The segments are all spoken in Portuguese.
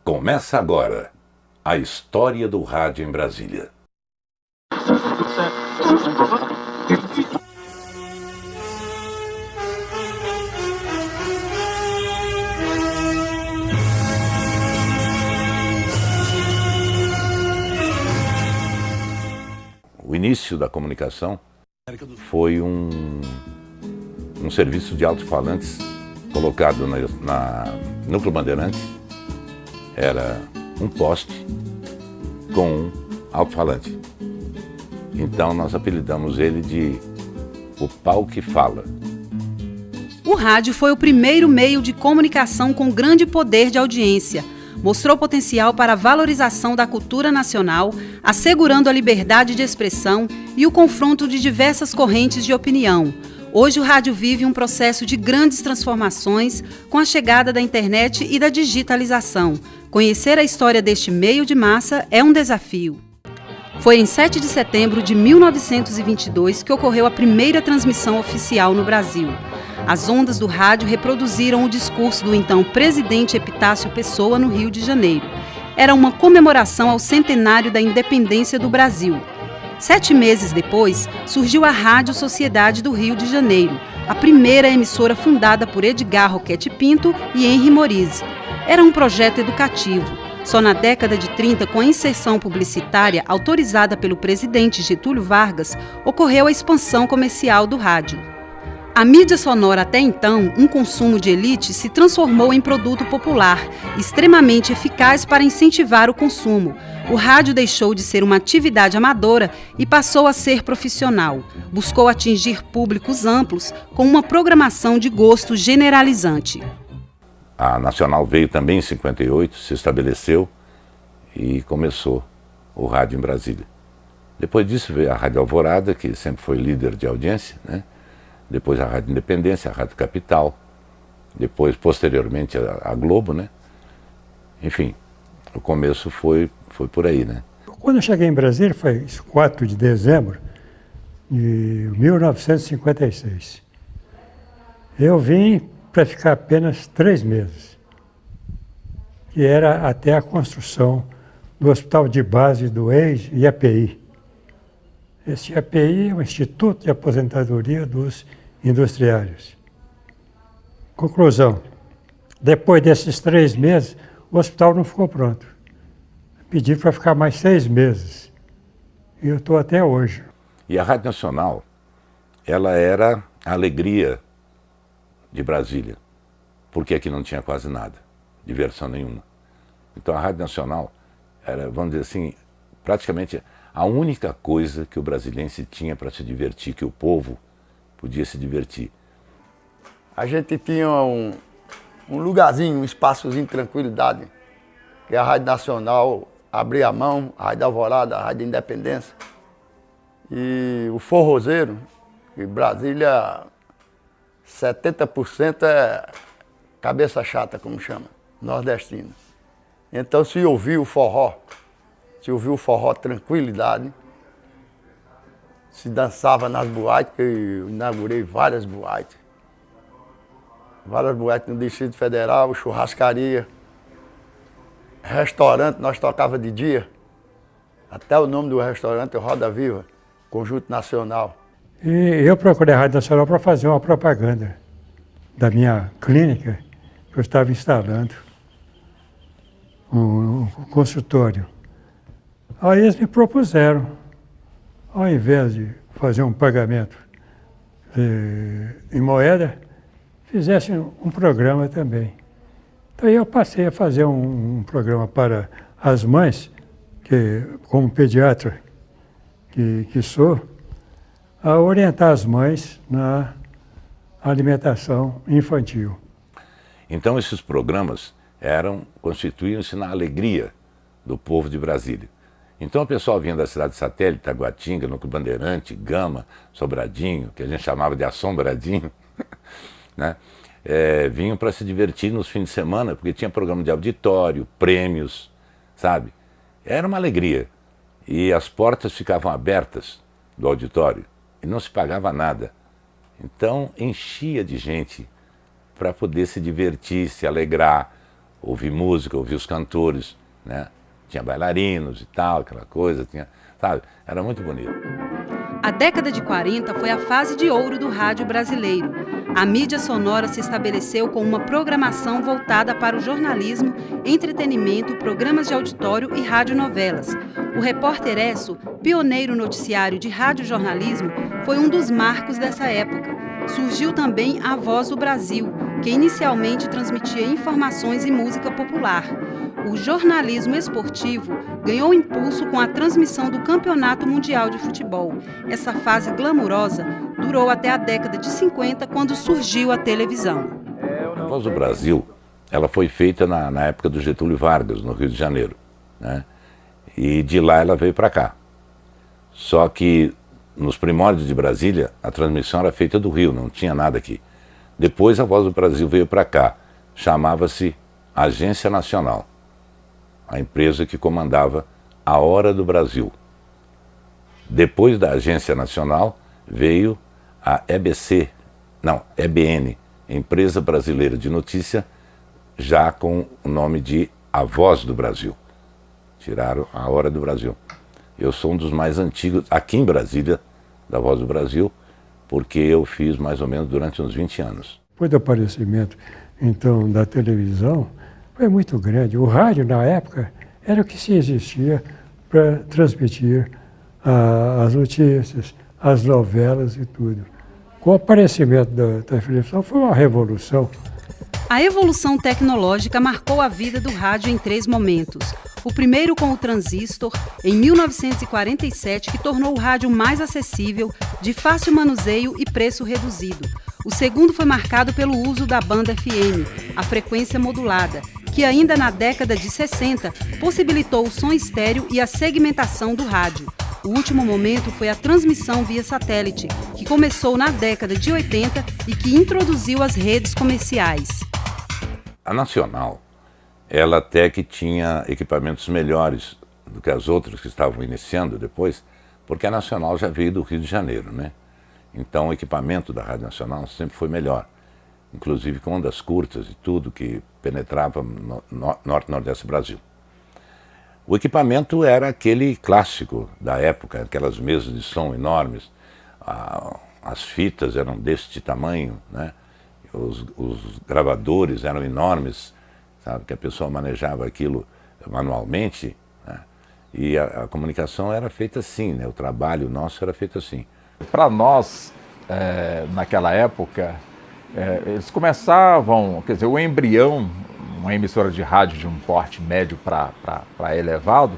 Começa agora a história do rádio em Brasília. O início da comunicação foi um serviço de alto-falantes colocado na Núcleo Bandeirantes. Era um poste com um alto-falante. Então nós apelidamos ele de o pau que fala. O rádio foi o primeiro meio de comunicação com grande poder de audiência. Mostrou potencial para a valorização da cultura nacional, assegurando a liberdade de expressão e o confronto de diversas correntes de opinião. Hoje o rádio vive um processo de grandes transformações com a chegada da internet e da digitalização. Conhecer a história deste meio de massa é um desafio. Foi em 7 de setembro de 1922 que ocorreu a primeira transmissão oficial no Brasil. As ondas do rádio reproduziram o discurso do então presidente Epitácio Pessoa no Rio de Janeiro. Era uma comemoração ao centenário da independência do Brasil. 7 meses depois, surgiu a Rádio Sociedade do Rio de Janeiro, a primeira emissora fundada por Edgar Roquette Pinto e Henri Morise. Era um projeto educativo. Só na década de 30, com a inserção publicitária autorizada pelo presidente Getúlio Vargas, ocorreu a expansão comercial do rádio. A mídia sonora até então, um consumo de elite, se transformou em produto popular, extremamente eficaz para incentivar o consumo. O rádio deixou de ser uma atividade amadora e passou a ser profissional. Buscou atingir públicos amplos com uma programação de gosto generalizante. A Nacional veio também em 58, se estabeleceu e começou o rádio em Brasília. Depois disso veio a Rádio Alvorada, que sempre foi líder de audiência, né? Depois a Rádio Independência, a Rádio Capital, depois, posteriormente, a Globo, né? Enfim, o começo foi por aí, né? Quando eu cheguei em Brasília, foi 4 de dezembro de 1956. Eu vim para ficar apenas 3 meses, que era até a construção do Hospital de Base do ex-IAPI. Esse IAPI é o Instituto de Aposentadoria dos Industriários. Conclusão, depois desses 3 meses, o hospital não ficou pronto. Pedi para ficar mais 6 meses. E eu estou até hoje. E a Rádio Nacional, ela era a alegria de Brasília, porque aqui não tinha quase nada, diversão nenhuma. Então a Rádio Nacional era, vamos dizer assim, praticamente a única coisa que o brasiliense tinha para se divertir, que o povo podia se divertir. A gente tinha um lugarzinho, um espaçozinho de tranquilidade, que a Rádio Nacional abria a mão, a Rádio Alvorada, a Rádio Independência. E o forrozeiro, em Brasília, 70% é cabeça chata, como chama, nordestino. Então se ouviu o forró, tranquilidade, se dançava nas boates, que eu inaugurei várias boates no Distrito Federal, churrascaria, restaurante, nós tocava de dia, até o nome do restaurante é Roda Viva, Conjunto Nacional. E eu procurei a Rádio Nacional para fazer uma propaganda da minha clínica, que eu estava instalando, um consultório. Aí eles me propuseram, ao invés de fazer um pagamento em moeda, fizessem um programa também. Então eu passei a fazer um programa para as mães, que como pediatra que sou, a orientar as mães na alimentação infantil. Então esses programas constituíam-se na alegria do povo de Brasília. Então o pessoal vinha da cidade satélite, Taguatinga, Núcleo Bandeirante, Gama, Sobradinho, que a gente chamava de Assombradinho, né? Vinham para se divertir nos fins de semana, porque tinha programa de auditório, prêmios, sabe? Era uma alegria. E as portas ficavam abertas do auditório e não se pagava nada. Então enchia de gente para poder se divertir, se alegrar. ouvir música, ouvir os cantores, né? Tinha bailarinos e tal, aquela coisa, tinha, sabe? Era muito bonito. A década de 40 foi a fase de ouro do rádio brasileiro. A mídia sonora se estabeleceu com uma programação voltada para o jornalismo, entretenimento, programas de auditório e radionovelas. O Repórter Esso, pioneiro noticiário de radiojornalismo, foi um dos marcos dessa época. Surgiu também a Voz do Brasil, que inicialmente transmitia informações e música popular. O jornalismo esportivo ganhou impulso com a transmissão do Campeonato Mundial de Futebol. Essa fase glamurosa durou até a década de 50, quando surgiu a televisão. A Voz do Brasil, ela foi feita na época do Getúlio Vargas, no Rio de Janeiro, né? E de lá ela veio para cá. Só que nos primórdios de Brasília, a transmissão era feita do Rio, não tinha nada aqui. Depois a Voz do Brasil veio para cá, chamava-se Agência Nacional, a empresa que comandava a Hora do Brasil. Depois da Agência Nacional veio a EBN, Empresa Brasileira de Notícia, já com o nome de A Voz do Brasil. Tiraram a Hora do Brasil. Eu sou um dos mais antigos, aqui em Brasília, da Voz do Brasil, porque eu fiz mais ou menos durante uns 20 anos. Depois do aparecimento, então, da televisão, foi muito grande. O rádio, na época, era o que se existia para transmitir as notícias, as novelas e tudo. Com o aparecimento da televisão, foi uma revolução. A evolução tecnológica marcou a vida do rádio em 3 momentos. O primeiro com o transistor, em 1947, que tornou o rádio mais acessível, de fácil manuseio e preço reduzido. O segundo foi marcado pelo uso da banda FM, a frequência modulada, que ainda na década de 60 possibilitou o som estéreo e a segmentação do rádio. O último momento foi a transmissão via satélite, que começou na década de 80 e que introduziu as redes comerciais. A Nacional, ela até que tinha equipamentos melhores do que as outras que estavam iniciando depois, porque a Nacional já veio do Rio de Janeiro, né? Então o equipamento da Rádio Nacional sempre foi melhor, inclusive com ondas curtas e tudo que penetrava no norte e nordeste do Brasil. O equipamento era aquele clássico da época, aquelas mesas de som enormes, as fitas eram deste tamanho, né? Os gravadores eram enormes, sabe, que a pessoa manejava aquilo manualmente, né? E a comunicação era feita assim, né? O trabalho nosso era feito assim. Para nós, naquela época, eles começavam, quer dizer, o embrião, uma emissora de rádio de um porte médio para elevado,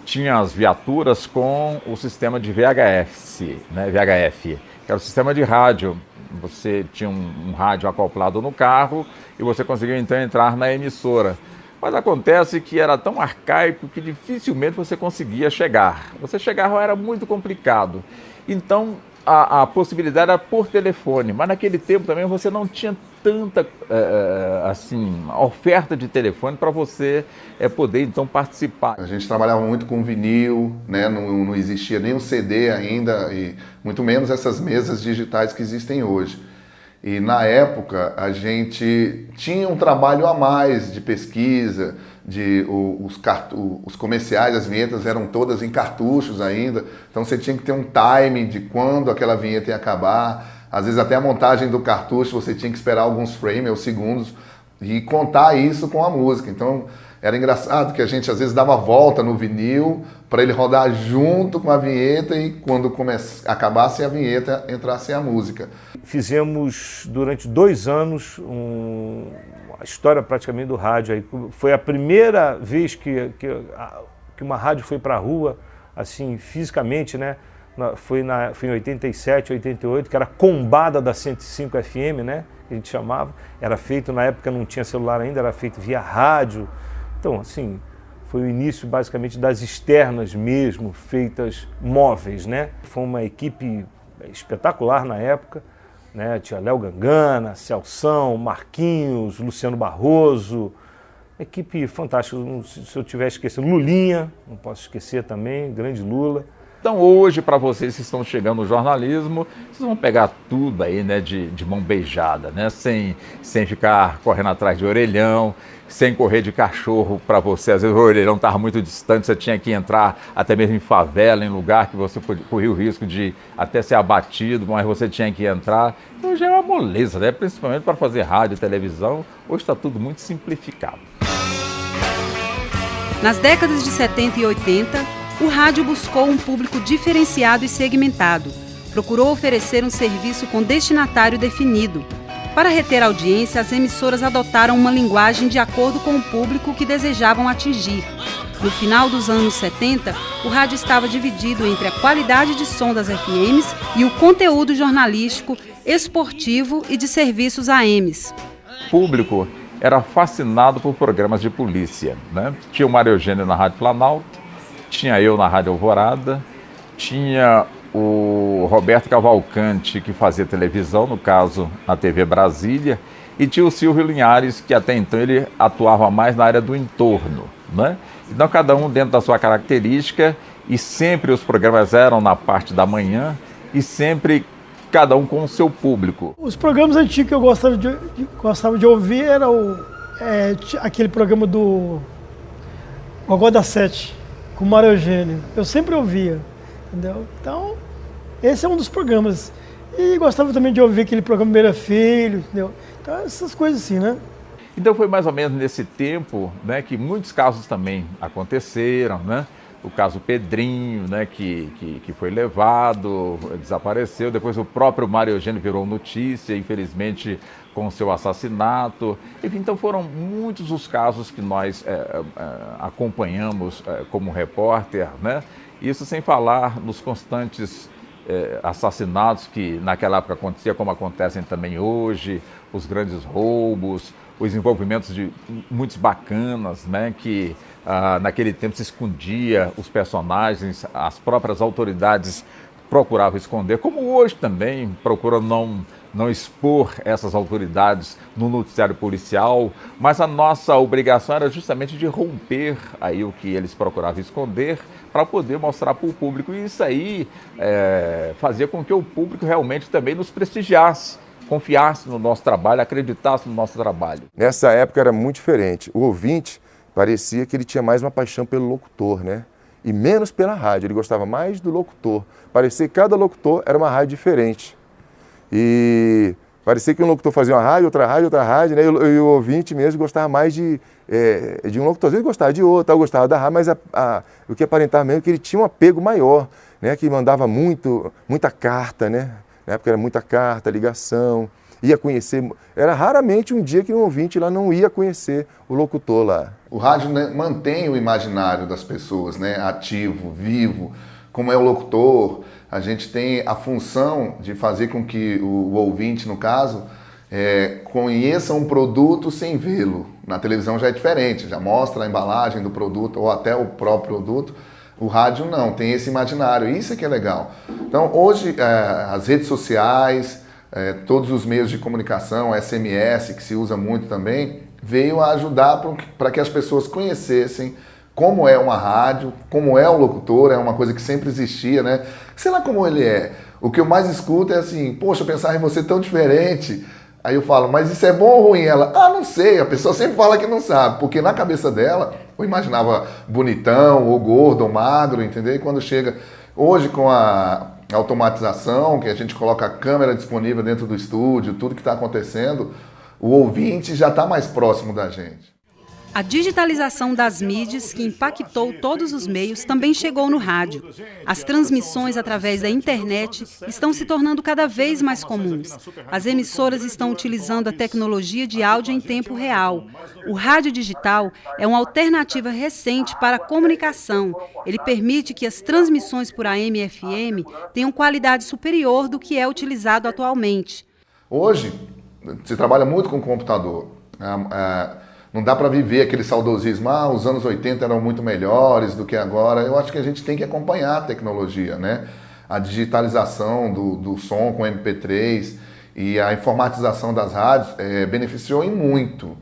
tinha as viaturas com o sistema de VHF, né? VHF, que era o sistema de rádio. Você tinha um rádio acoplado no carro e você conseguia então entrar na emissora. Mas acontece que era tão arcaico que dificilmente você conseguia chegar. Você chegar era muito complicado. Então a possibilidade era por telefone, mas naquele tempo também você não tinha tanta oferta de telefone para você poder então participar. A gente trabalhava muito com vinil, né? Não existia nem o CD ainda, e muito menos essas mesas digitais que existem hoje. E na época a gente tinha um trabalho a mais de pesquisa, os comerciais, as vinhetas eram todas em cartuchos ainda, então você tinha que ter um time de quando aquela vinheta ia acabar. Às vezes até a montagem do cartucho você tinha que esperar alguns frames ou segundos e contar isso com a música. Então era engraçado que a gente às vezes dava volta no vinil para ele rodar junto com a vinheta e quando acabasse a vinheta entrasse a música. Fizemos durante 2 anos a história praticamente do rádio. Aí foi a primeira vez que uma rádio foi para a rua, assim, fisicamente, né? Foi em 87, 88, que era combada da 105 FM, né? Que a gente chamava. Era feito, na época não tinha celular ainda, era feito via rádio. Então, assim, foi o início basicamente das externas mesmo, feitas móveis, né? Foi uma equipe espetacular na época, né? Tinha Léo Gangana, Celção, Marquinhos, Luciano Barroso, equipe fantástica. Se eu tiver esquecido, Lulinha, não posso esquecer também, grande Lula. Então hoje, para vocês que estão chegando no jornalismo, vocês vão pegar tudo aí, né, de mão beijada, né, sem ficar correndo atrás de orelhão, sem correr de cachorro para você. Às vezes o orelhão estava muito distante, você tinha que entrar até mesmo em favela, em lugar que você corria o risco de até ser abatido, mas você tinha que entrar. Hoje é uma moleza, né, principalmente para fazer rádio e televisão. Hoje está tudo muito simplificado. Nas décadas de 70 e 80, o rádio buscou um público diferenciado e segmentado. Procurou oferecer um serviço com destinatário definido. Para reter a audiência, as emissoras adotaram uma linguagem de acordo com o público que desejavam atingir. No final dos anos 70, o rádio estava dividido entre a qualidade de som das FMs e o conteúdo jornalístico, esportivo e de serviços AMs. O público era fascinado por programas de polícia, né? Tinha o Mário Eugênio na Rádio Planalto, tinha eu na Rádio Alvorada, tinha o Roberto Cavalcante, que fazia televisão, no caso na TV Brasília, e tinha o Silvio Linhares, que até então ele atuava mais na área do entorno, né? Então cada um dentro da sua característica, e sempre os programas eram na parte da manhã, e sempre cada um com o seu público. Os programas antigos que eu gostava de ouvir era aquele programa do Gogó da Sete, com o Mário Eugênio. Eu sempre ouvia, entendeu? Então, esse é um dos programas. E gostava também de ouvir aquele programa Meira Filho, entendeu? Então, essas coisas assim, né? Então foi mais ou menos nesse tempo, né, que muitos casos também aconteceram, né? O caso Pedrinho, né, que foi levado, desapareceu. Depois o próprio Mário Eugênio virou notícia, infelizmente, com o seu assassinato. Enfim, então foram muitos os casos que nós acompanhamos como repórter, né? Isso sem falar nos constantes assassinatos que naquela época acontecia, como acontecem também hoje, os grandes roubos, os envolvimentos de muitos bacanas, né, que naquele tempo se escondia os personagens, as próprias autoridades procuravam esconder, como hoje também procuram não expor essas autoridades no noticiário policial, mas a nossa obrigação era justamente de romper aí o que eles procuravam esconder para poder mostrar para o público, e isso aí fazia com que o público realmente também nos prestigiasse, confiasse no nosso trabalho, acreditasse no nosso trabalho. Nessa época era muito diferente. O ouvinte parecia que ele tinha mais uma paixão pelo locutor, né? E menos pela rádio. Ele gostava mais do locutor. Parecia que cada locutor era uma rádio diferente. E parecia que um locutor fazia uma rádio, outra rádio, né? E o ouvinte mesmo gostava mais de um locutor. Às vezes gostava de outro, gostava da rádio, mas o que aparentava mesmo é que ele tinha um apego maior, né? Que mandava muita carta, né? Na época era muita carta, ligação, ia conhecer. Era raramente um dia que um ouvinte lá não ia conhecer o locutor lá. O rádio, né, mantém o imaginário das pessoas, né, ativo, vivo, como é o locutor. A gente tem a função de fazer com que o ouvinte, no caso, conheça um produto sem vê-lo. Na televisão já é diferente, já mostra a embalagem do produto ou até o próprio produto. O rádio não, tem esse imaginário, isso é que é legal. Então hoje as redes sociais, todos os meios de comunicação, SMS, que se usa muito também, veio a ajudar para que as pessoas conhecessem como é uma rádio, como é o locutor, é uma coisa que sempre existia, né? Sei lá como ele é. O que eu mais escuto é assim, poxa, eu pensava em você tão diferente. Aí eu falo, mas isso é bom ou ruim? Ela, não sei, a pessoa sempre fala que não sabe, porque na cabeça dela, eu imaginava bonitão, ou gordo, ou magro, entendeu? E quando chega, hoje com a automatização, que a gente coloca a câmera disponível dentro do estúdio, tudo que está acontecendo, o ouvinte já está mais próximo da gente. A digitalização das mídias, que impactou todos os meios, também chegou no rádio. As transmissões através da internet estão se tornando cada vez mais comuns. As emissoras estão utilizando a tecnologia de áudio em tempo real. O rádio digital é uma alternativa recente para a comunicação. Ele permite que as transmissões por AM e FM tenham qualidade superior do que é utilizado atualmente. Hoje, se trabalha muito com computador. Não dá para viver aquele saudosismo, os anos 80 eram muito melhores do que agora. Eu acho que a gente tem que acompanhar a tecnologia, né? A digitalização do som com MP3 e a informatização das rádios beneficiou em muito.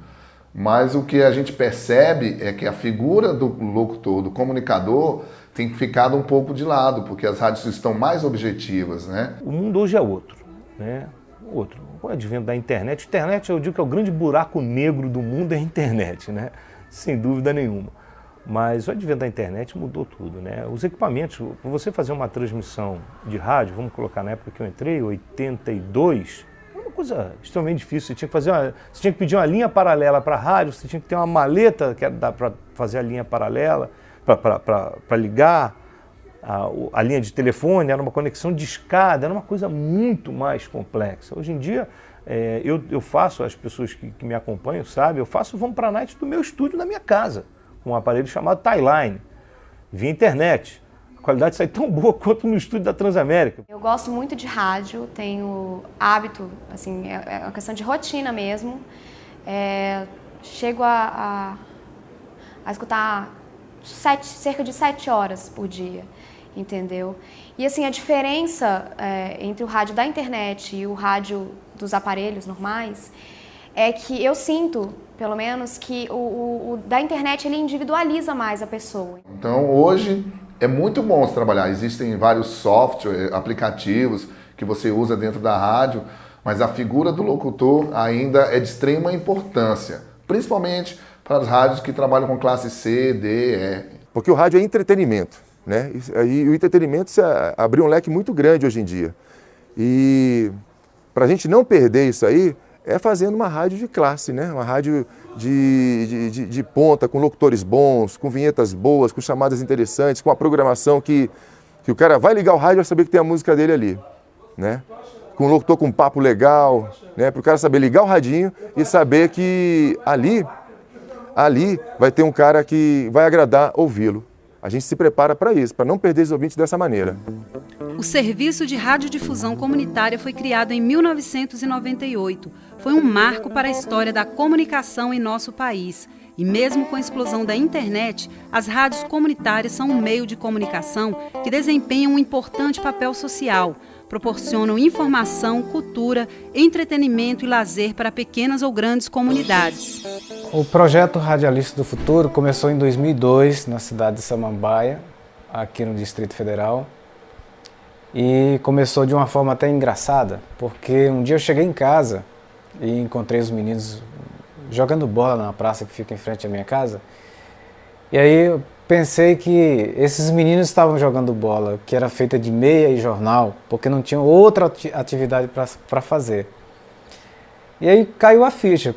Mas o que a gente percebe é que a figura do locutor, do comunicador, tem ficado um pouco de lado, porque as rádios estão mais objetivas, né? O mundo hoje é outro, né? Outro. Com o advento da internet, eu digo que é o grande buraco negro do mundo é a internet, né? Sem dúvida nenhuma. Mas o advento da internet mudou tudo, né? Os equipamentos, para você fazer uma transmissão de rádio, vamos colocar na época que eu entrei, 82, é uma coisa extremamente difícil. Você tinha que pedir uma linha paralela para a rádio, você tinha que ter uma maleta que dá para fazer a linha paralela, para ligar a linha de telefone, era uma conexão de escada, era uma coisa muito mais complexa. Hoje em dia, eu faço, as pessoas que me acompanham sabem, eu faço Vamos para a Night do meu estúdio na minha casa, com um aparelho chamado Tie-Line, via internet. A qualidade sai tão boa quanto no estúdio da Transamérica. Eu gosto muito de rádio, tenho hábito, assim, é uma questão de rotina mesmo. Chego a escutar cerca de 7 horas por dia, entendeu? E assim, a diferença entre o rádio da internet e o rádio dos aparelhos normais é que eu sinto, pelo menos, que o da internet ele individualiza mais a pessoa. Então hoje é muito bom se trabalhar. Existem vários softwares, aplicativos que você usa dentro da rádio, mas a figura do locutor ainda é de extrema importância, principalmente para as rádios que trabalham com classe C, D, E. Porque o rádio é entretenimento, né? E o entretenimento abriu um leque muito grande hoje em dia. E para a gente não perder isso aí, é fazendo uma rádio de classe, né? Uma rádio de ponta, com locutores bons, com vinhetas boas, com chamadas interessantes, com a programação que o cara vai ligar o rádio e vai saber que tem a música dele ali, né? Com um locutor com um papo legal, né? Para o cara saber ligar o radinho e saber que ali vai ter um cara que vai agradar ouvi-lo. A gente se prepara para isso, para não perder os ouvintes dessa maneira. O Serviço de Radiodifusão Comunitária foi criado em 1998. Foi um marco para a história da comunicação em nosso país. E mesmo com a explosão da internet, as rádios comunitárias são um meio de comunicação que desempenham um importante papel social. Proporcionam informação, cultura, entretenimento e lazer para pequenas ou grandes comunidades. O projeto Radialista do Futuro começou em 2002 na cidade de Samambaia, aqui no Distrito Federal. E começou de uma forma até engraçada, porque um dia eu cheguei em casa e encontrei os meninos jogando bola na praça que fica em frente à minha casa. E aí eu pensei que esses meninos estavam jogando bola, que era feita de meia e jornal, porque não tinham outra atividade para fazer. E aí caiu a ficha.